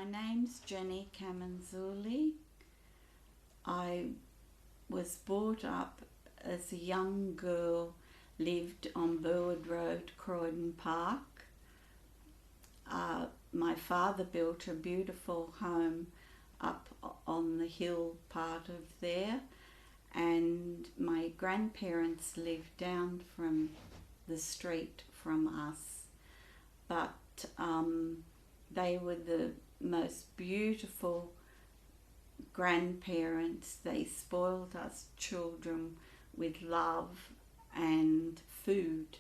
My name's Jenni Camenzuli. I was brought up as a young girl, lived on Burwood Road, Croydon Park. My father built a beautiful home up on the hill part of there, and my grandparents lived down from the street from us, but they were the most beautiful grandparents. They spoiled us children with love and food.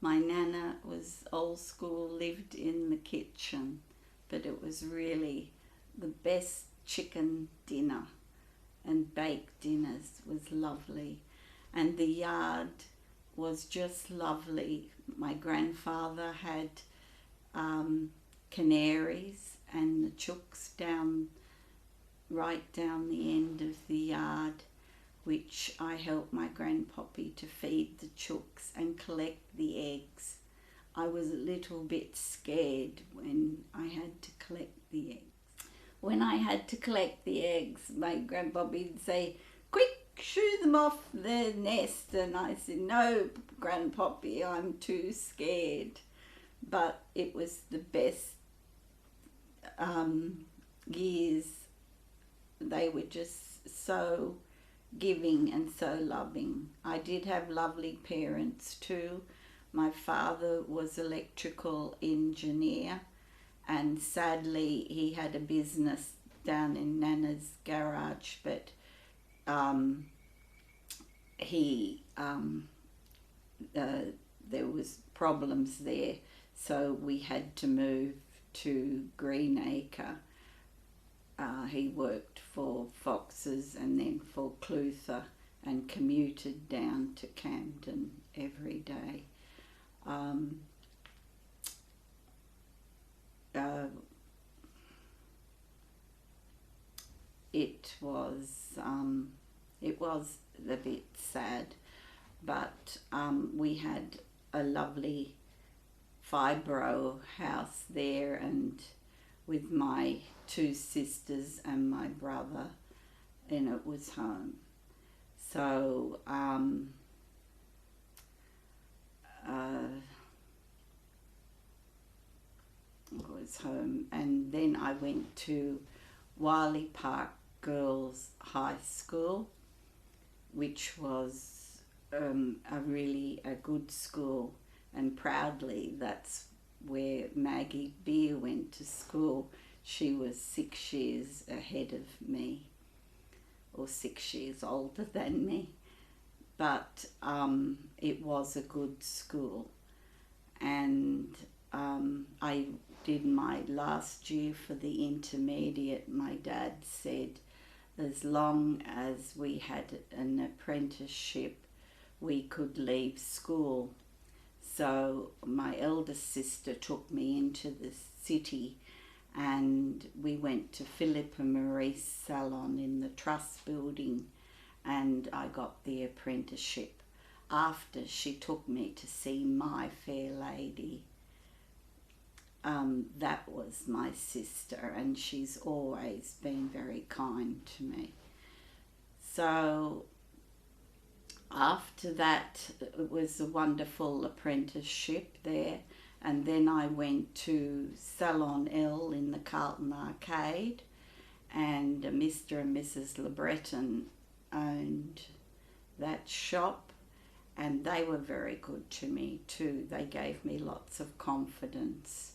My nana was old school, lived in the kitchen, but it was really the best chicken dinner, and baked dinners was lovely, and the yard was just lovely. My grandfather had canaries and the chooks right down the end of the yard, which I helped my grandpoppy to feed the chooks and collect the eggs. I was a little bit scared when I had to collect the eggs. When I had to collect the eggs, my grandpoppy would say, "Quick, shoo them off their nest," and I said, "No, grandpoppy, I'm too scared." But it was the best years. They were just so giving and so loving. I did have lovely parents too. My father was electrical engineer, and sadly he had a business down in Nana's garage, but there was problems there, so we had to move to Greenacre. He worked for Fox's and then for Clutha and commuted down to Camden every day. It was a bit sad, but we had a lovely fibro house there, and with my two sisters and my brother, and it was home. So it was home, and then I went to Wiley Park Girls High School, which was a good school, and proudly that's where Maggie Beer went to school. She was 6 years ahead of me, or 6 years older than me, but it was a good school. And I did my last year for the intermediate. My dad said as long as we had an apprenticeship we could leave school. So my eldest sister took me into the city, and we went to Philip and Maurice Salon in the Trust building, and I got the apprenticeship after she took me to see My Fair Lady. That was my sister, and she's always been very kind to me. So after that, it was a wonderful apprenticeship there, and then I went to Salon L in the Carlton Arcade, and Mr. and Mrs. LeBreton owned that shop, and they were very good to me too. They gave me lots of confidence,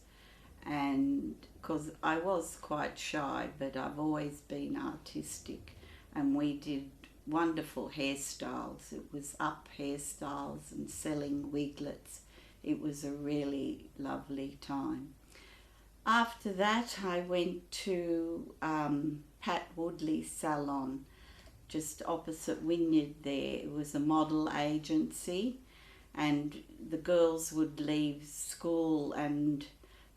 and because I was quite shy, but I've always been artistic, and we did wonderful hairstyles. It was up hairstyles and selling wiglets. It was a really lovely time. After that, I went to Pat Woodley's salon, just opposite Wynyard there. It was a model agency, and the girls would leave school and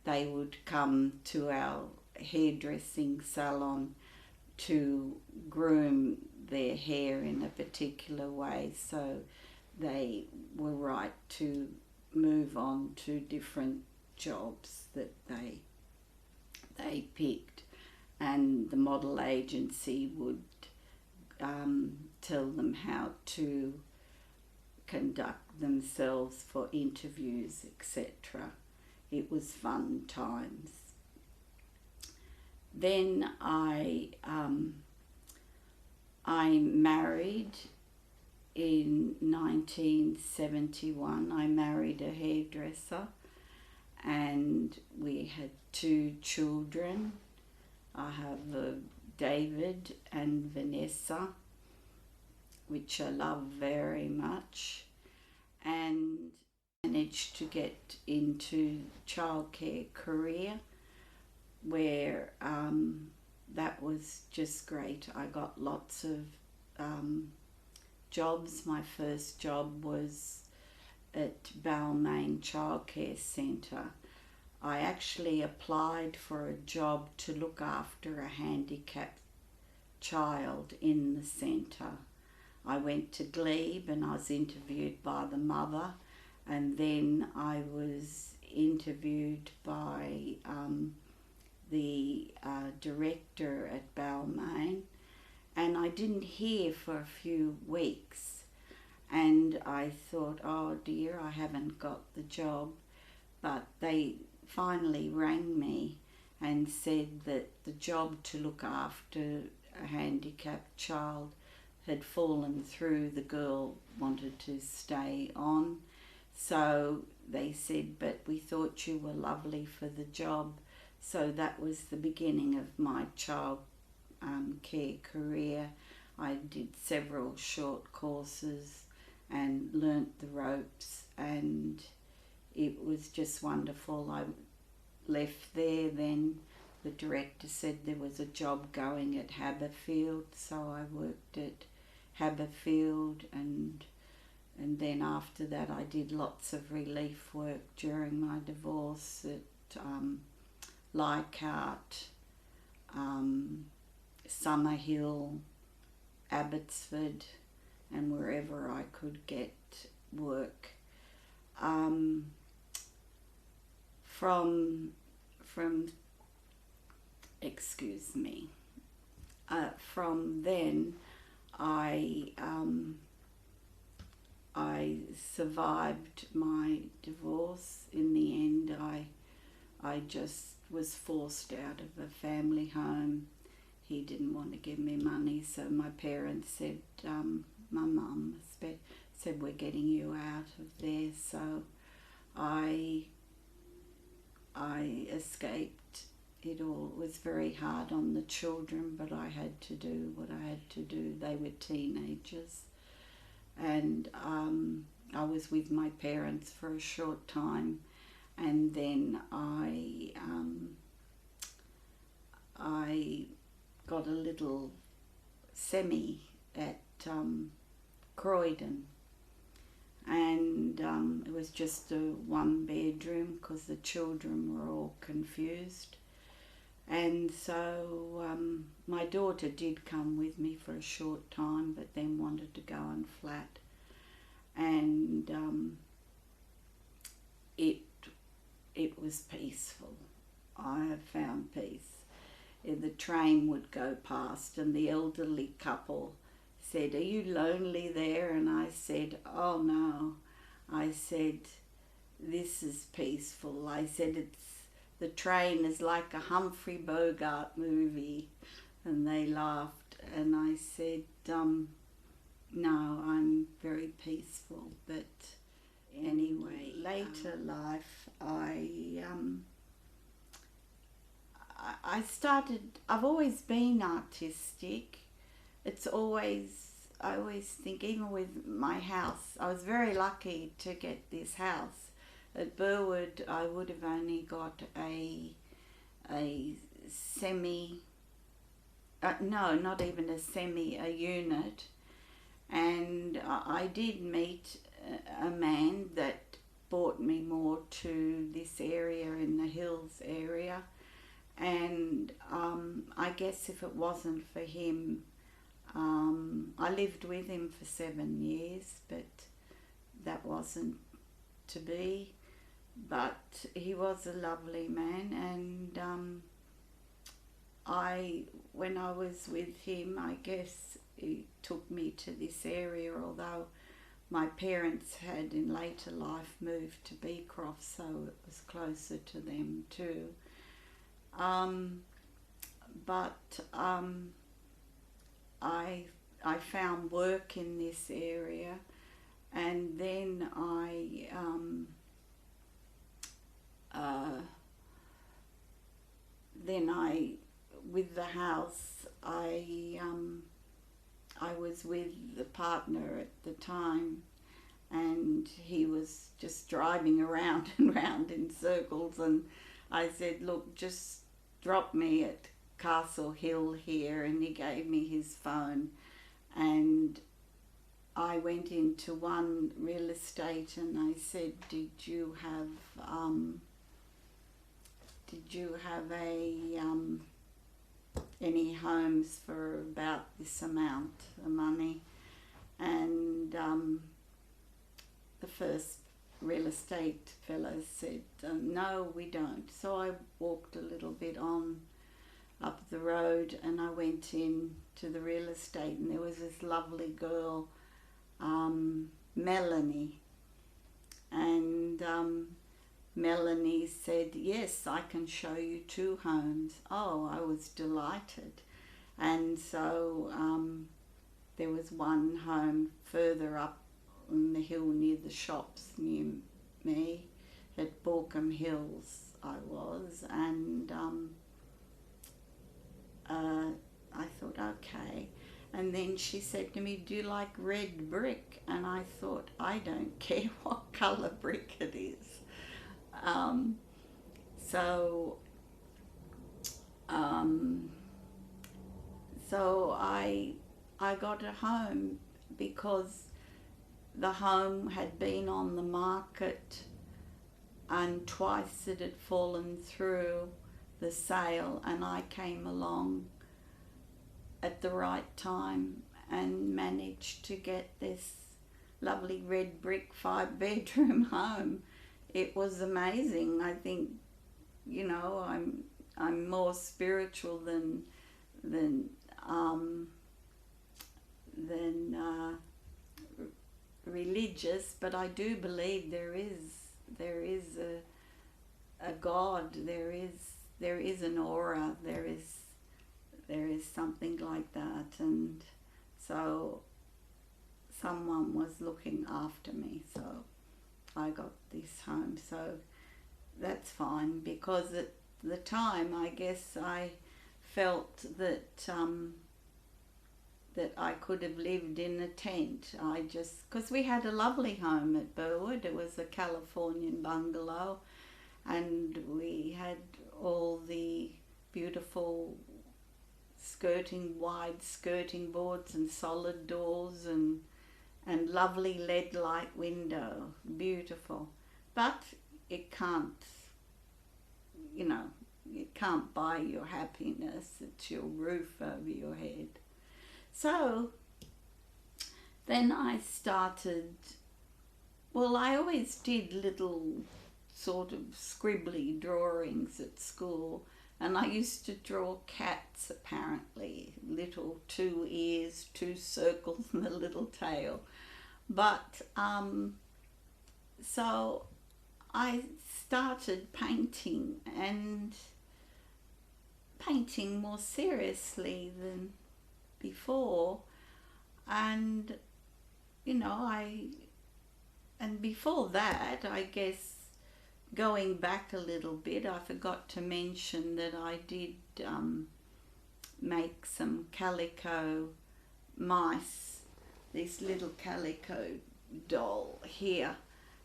they would come to our hairdressing salon to groom their hair in a particular way, so they were right to move on to different jobs that they picked. and the model agency would tell them how to conduct themselves for interviews, etc. It was fun times. Then I married in 1971. I married a hairdresser, and we had 2 children. I have David and Vanessa, which I love very much, and managed to get into childcare career, where that was just great. I got lots of jobs. My first job was at Balmain Childcare Centre. I actually applied for a job to look after a handicapped child in the centre. I went to Glebe and I was interviewed by the mother, and then I was interviewed by the director at Balmain, and I didn't hear for a few weeks, and I thought, oh dear, I haven't got the job. But they finally rang me and said that the job to look after a handicapped child had fallen through. The girl wanted to stay on, so they said, but we thought you were lovely for the job. So that was the beginning of my child care career. I did several short courses and learnt the ropes, and it was just wonderful. I left there, then the director said there was a job going at Haberfield, so I worked at Haberfield, and then after that I did lots of relief work during my divorce at Leichhardt, Summerhill, Abbotsford, and wherever I could get work. From then I survived my divorce. In the end, I just was forced out of a family home. He didn't want to give me money, so my parents said, my mum said, we're getting you out of there. So I escaped it all. It was very hard on the children, but I had to do what I had to do. They were teenagers, and I was with my parents for a short time, and then I got a little semi at Croydon, and it was just a 1-bedroom because the children were all confused. And so my daughter did come with me for a short time, but then wanted to go on flat, and it was peaceful. I have found peace. The train would go past, and the elderly couple said, "Are you lonely there?" And I said, "Oh no." I said, "This is peaceful." I said, the train is like a Humphrey Bogart movie. And they laughed, and I said, no, I'm very peaceful. But anyway, later life, I've always been artistic. I always think, even with my house, I was very lucky to get this house. At Burwood, I would have only got a semi, no, not even a semi, a unit. And I did meet a man that brought me more to this area, in the hills area. And I guess if it wasn't for him, I lived with him for 7 years, but that wasn't to be. But he was a lovely man, and when I was with him, I guess he took me to this area, although my parents had in later life moved to Beecroft, so it was closer to them too. But I found work in this area, and then with the house, I was with the partner at the time, and he was just driving around and round in circles, and I said, look, just drop me at Castle Hill here, and he gave me his phone, and I went into one real estate and I said, did you have any homes for about this amount of money? And the first real estate fellow said, no, we don't. So I walked a little bit on up the road, and I went in to the real estate, and there was this lovely girl, Melanie, and Melanie said, yes, I can show you 2 homes. Oh, I was delighted. And so there was one home further up on the hill near the shops near me at Borkham Hills I was, and I thought, okay. And then she said to me, do you like red brick? And I thought, I don't care what colour brick it is. So I got a home because the home had been on the market, and twice it had fallen through the sale, and I came along at the right time and managed to get this lovely red brick 5-bedroom home. It was amazing. I think, you know, I'm more spiritual than religious, but I do believe there is a God. There is an aura. There is something like that, and so someone was looking after me, so I got this home. So that's fine, because at the time I guess I felt that that I could have lived in a tent. Because we had a lovely home at Burwood. It was a Californian bungalow, and we had all the beautiful wide skirting boards and solid doors and lovely LED light window, beautiful. But it can't, you know, it can't buy your happiness. It's your roof over your head. So then I started, well, I always did little sort of scribbly drawings at school, and I used to draw cats, apparently, little 2 ears, 2 circles and a little tail. But so I started painting, and painting more seriously than before, and you know, and before that, I guess, going back a little bit, I forgot to mention that I did make some calico mice, this little calico doll here,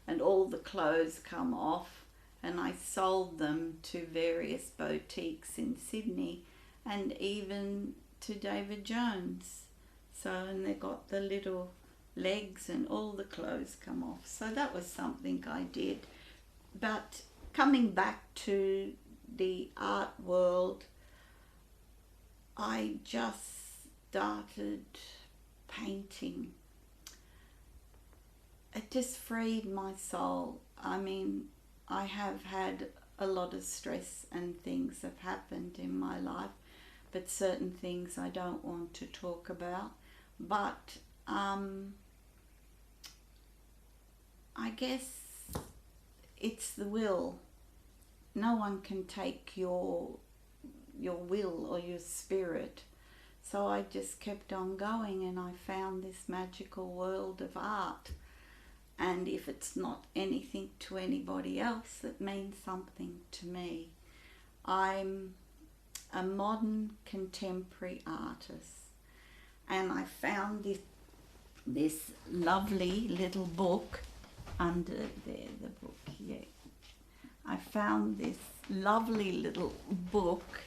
and all the clothes come off, and I sold them to various boutiques in Sydney and even to David Jones. So, and they got the little legs and all the clothes come off. So that was something I did. But coming back to the art world, I just started painting. It just freed my soul. I mean, I have had a lot of stress and things have happened in my life, but certain things I don't want to talk about. But I guess it's the will. No one can take your will or your spirit. So I just kept on going, and I found this magical world of art. And if it's not anything to anybody else, it means something to me. I'm a modern contemporary artist, and I found this lovely little book under there, the book, yeah. I found this lovely little book.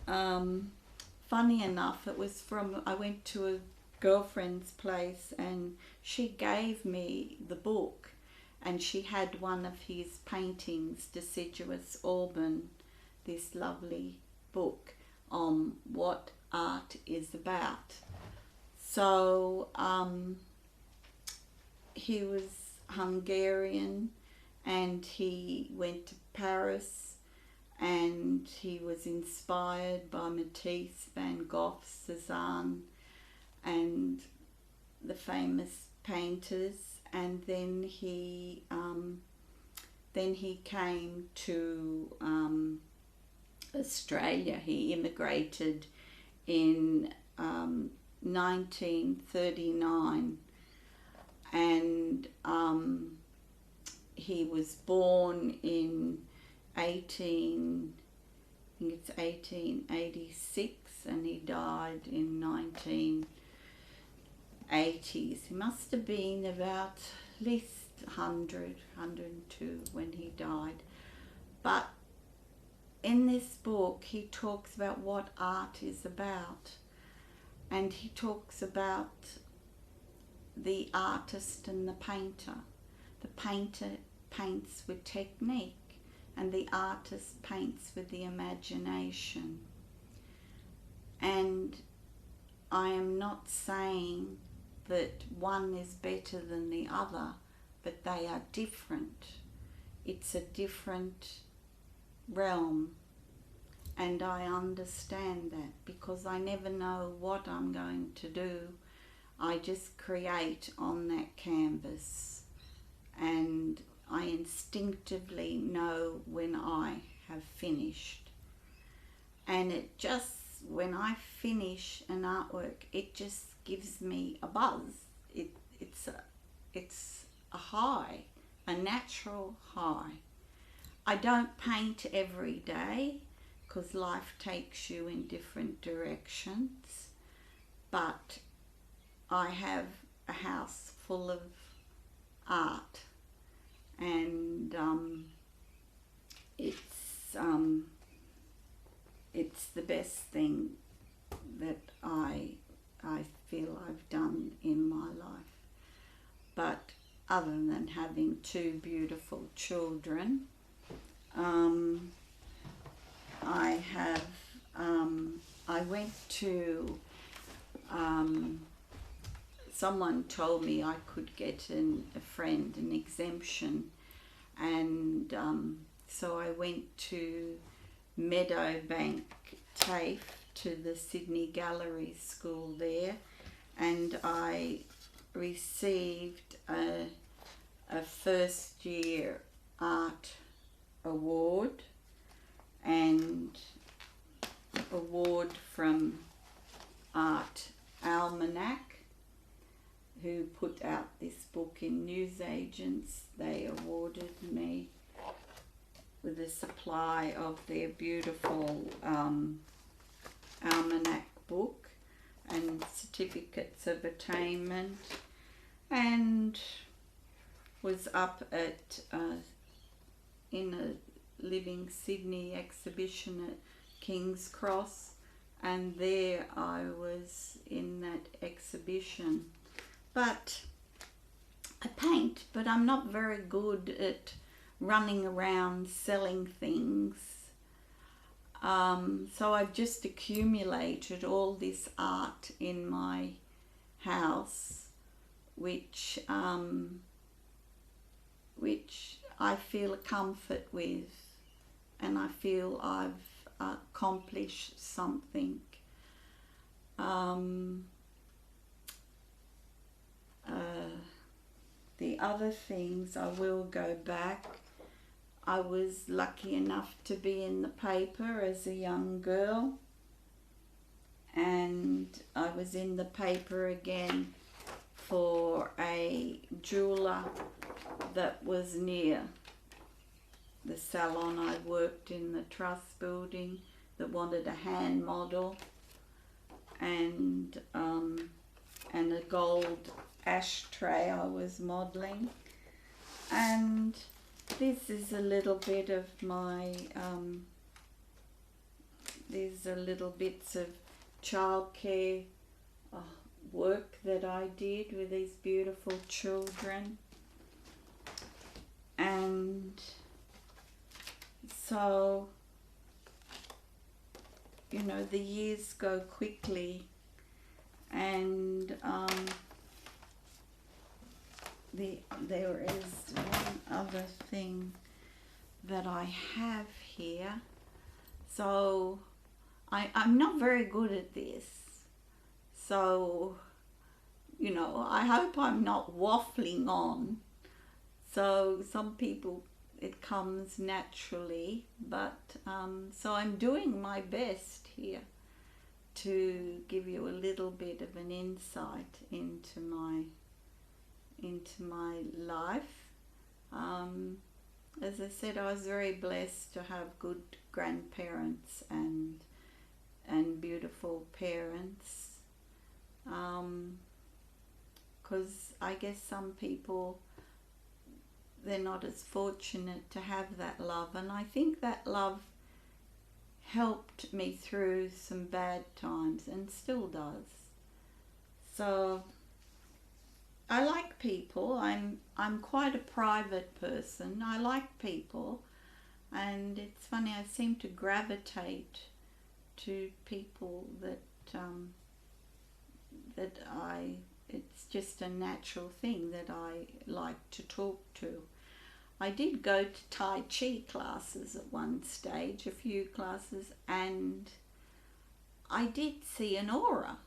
Funny enough, it was I went to a girlfriend's place and she gave me the book, and she had one of his paintings, Deciduous Auburn, this lovely book on what art is about. So he was Hungarian, and he went to Paris, and he was inspired by Matisse, Van Gogh, Cézanne, and the famous painters. And then he came to Australia. He immigrated in 1939, and he was born in 1886, and he died in 1980s. He must have been about at least 100, 102 when he died. But in this book he talks about what art is about, and he talks about the artist and the painter. The painter paints with technique, and the artist paints with the imagination. And I am not saying that one is better than the other, but they are different. It's a different realm, and I understand that because I never know what I'm going to do. I just create on that canvas, and I instinctively know when I have finished. And it just, when I finish an artwork, it just gives me a buzz. It's a high, a natural high. I don't paint every day because life takes you in different directions, but I have a house full of art, and it's the best thing that I feel I've done in my life. But other than having two beautiful children, I went to, someone told me I could get a friend an exemption, and so I went to Meadowbank TAFE, to the Sydney Gallery School there, and I received a first year art award and award from Art Almanac, who put out this book in newsagents. They awarded me with a supply of their beautiful almanac book and certificates of attainment, and was up at in a Living Sydney exhibition at King's Cross, and there I was in that exhibition. But I paint, but I'm not very good at running around selling things. So I've just accumulated all this art in my house, which I feel a comfort with, and I feel I've accomplish something. The other things, I will go back. I was lucky enough to be in the paper as a young girl, and I was in the paper again for a jeweler that was near the salon I worked in, the Trust building, that wanted a hand model and a gold ashtray I was modeling. And this is a little bit of my these are little bits of childcare work that I did with these beautiful children. And so, you know, the years go quickly, and there is one other thing that I have here. So I'm not very good at this, so, you know, I hope I'm not waffling on. So some people, it comes naturally, but so I'm doing my best here to give you a little bit of an insight into my life. As I said, I was very blessed to have good grandparents and beautiful parents, because I guess some people, they're not as fortunate to have that love, and I think that love helped me through some bad times and still does. So I like people. I'm quite a private person. I like people, and it's funny, I seem to gravitate to people that it's just a natural thing that I like to talk to. I did go to Tai Chi classes at one stage, a few classes, and I did see an aura.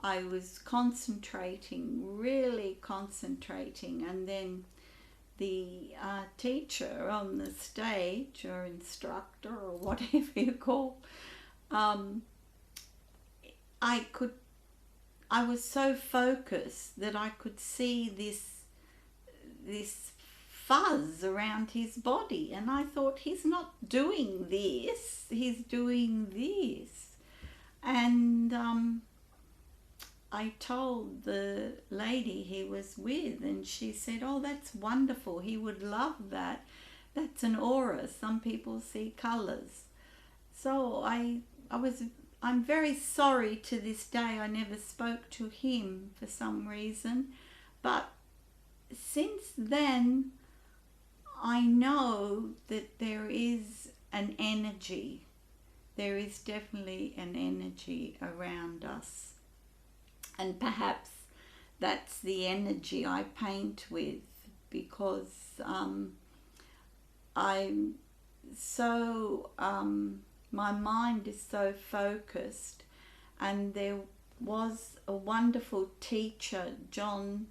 I was concentrating, really concentrating, and then the teacher on the stage, or instructor, or whatever you call, I was so focused that I could see this fuzz around his body, and I thought, he's not doing this, he's doing this. And I told the lady he was with, and she said, oh, that's wonderful, he would love that. That's an aura. Some people see colors. So I'm very sorry to this day I never spoke to him for some reason, but since then I know that there is an energy. There is definitely an energy around us, and perhaps that's the energy I paint with, because I'm so my mind is so focused. And there was a wonderful teacher, John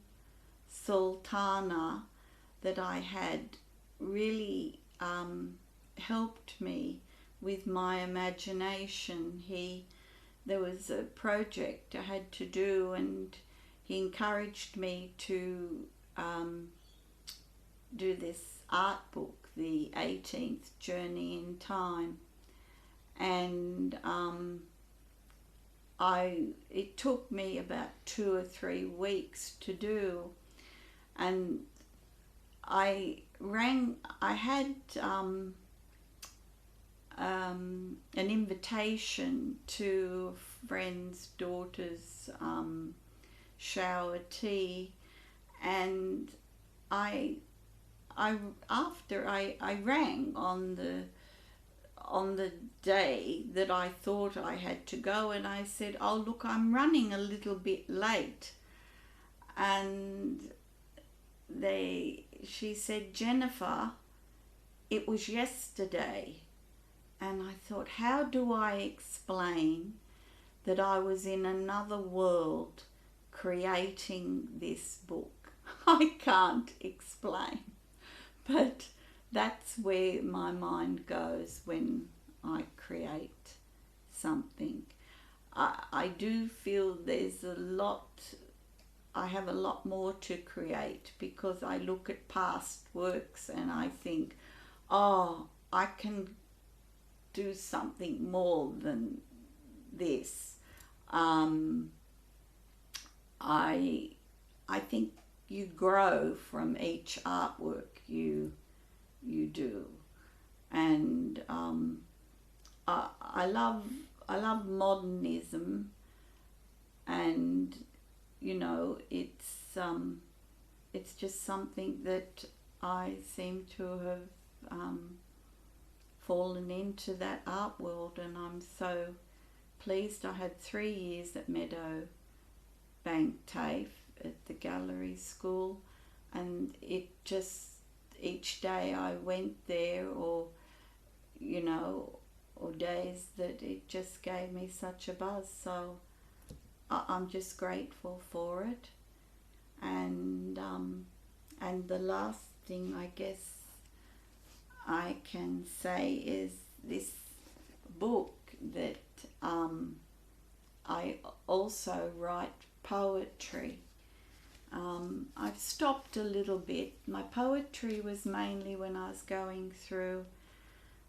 Sultana, that I had really helped me with my imagination. There was a project I had to do, and he encouraged me to do this art book, The 18th Journey in Time. And it took me about 2 or 3 weeks to do, and I had an invitation to a friend's daughter's shower tea, and I rang on the day that I thought I had to go, and I said, oh look, I'm running a little bit late. And she said, Jennifer, it was yesterday. And I thought, how do I explain that I was in another world creating this book? I can't explain, but that's where my mind goes when I create something. I do feel I have a lot more to create, because I look at past works and I think, oh, I can do something more than this. I think you grow from each artwork you do, and I love modernism, and it's just something that I seem to have fallen into that art world, and I'm so pleased. I had 3 years at Meadow Bank TAFE at the gallery school, and it just, each day I went there, or days that it just gave me such a buzz. So I'm just grateful for it. And the last thing I guess I can say is this book that I also write poetry. I've stopped a little bit. My poetry was mainly when I was going through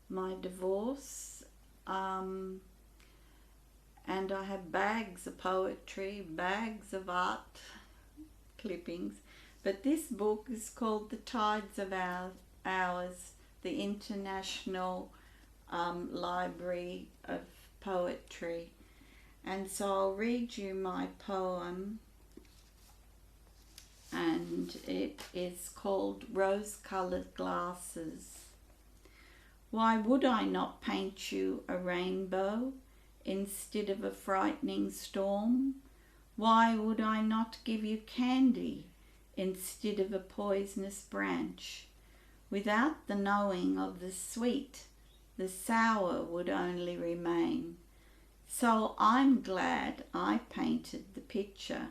my divorce, and I have bags of poetry, bags of art clippings, but this book is called The Tides of Ours, the International Library of Poetry. And so I'll read you my poem, and it is called Rose-Coloured Glasses. Why would I not paint you a rainbow instead of a frightening storm? Why would I not give you candy instead of a poisonous branch? Without the knowing of the sweet, the sour would only remain. So I'm glad I painted the picture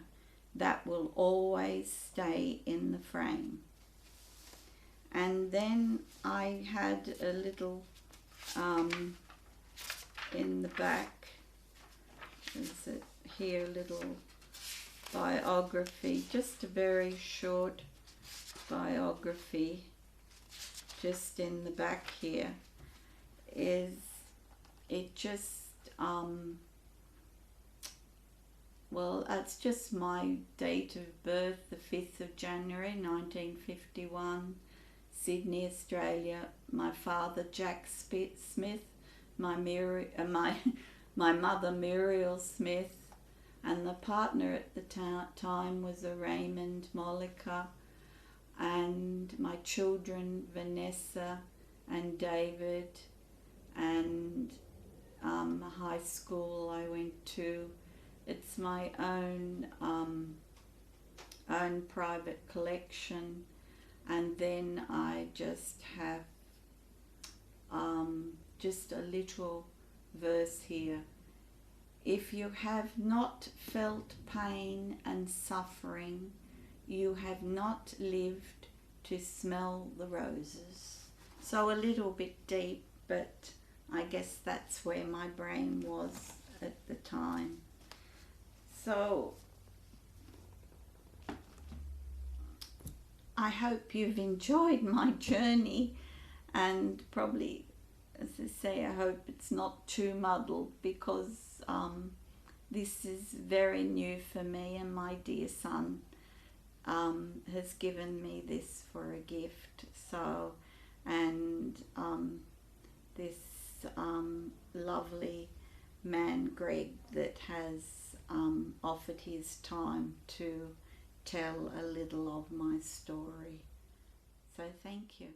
that will always stay in the frame. And then I had a little in the back, is it here, a little biography, just a very short biography, just in the back here. Is it just well, it's just my date of birth, the 5th of January 1951, Sydney, Australia. My father, Jack Smith, my mother, Muriel Smith, and the partner at the time was a Raymond Mollica, and my children, Vanessa and David, and high school I went to. It's my own private collection, and then I just have just a little verse here. If you have not felt pain and suffering, you have not lived to smell the roses. So a little bit deep, but I guess that's where my brain was at the time. So I hope you've enjoyed my journey, and probably, as I say, I hope it's not too muddled, because this is very new for me, and my dear son has given me this for a gift. So, and this lovely man, Greg, that has offered his time to tell a little of my story. So thank you.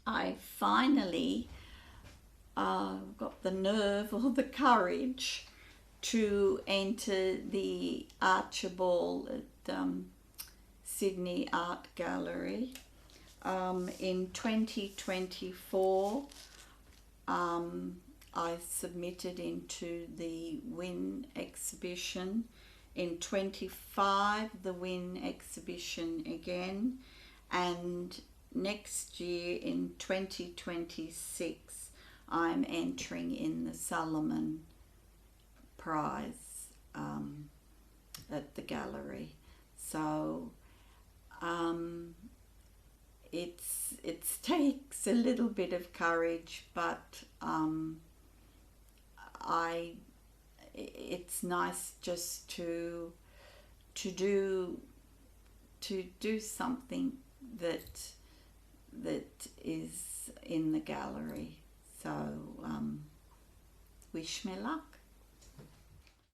I finally got the nerve or the courage to enter the Archibald at Sydney Art Gallery In 2024, I submitted into the WIN exhibition. In 25, the WIN exhibition again, and next year in 2026, I'm entering in the Solomon Prize at the gallery. So it takes a little bit of courage, but it's nice just to do something that is in the gallery. So wish me luck.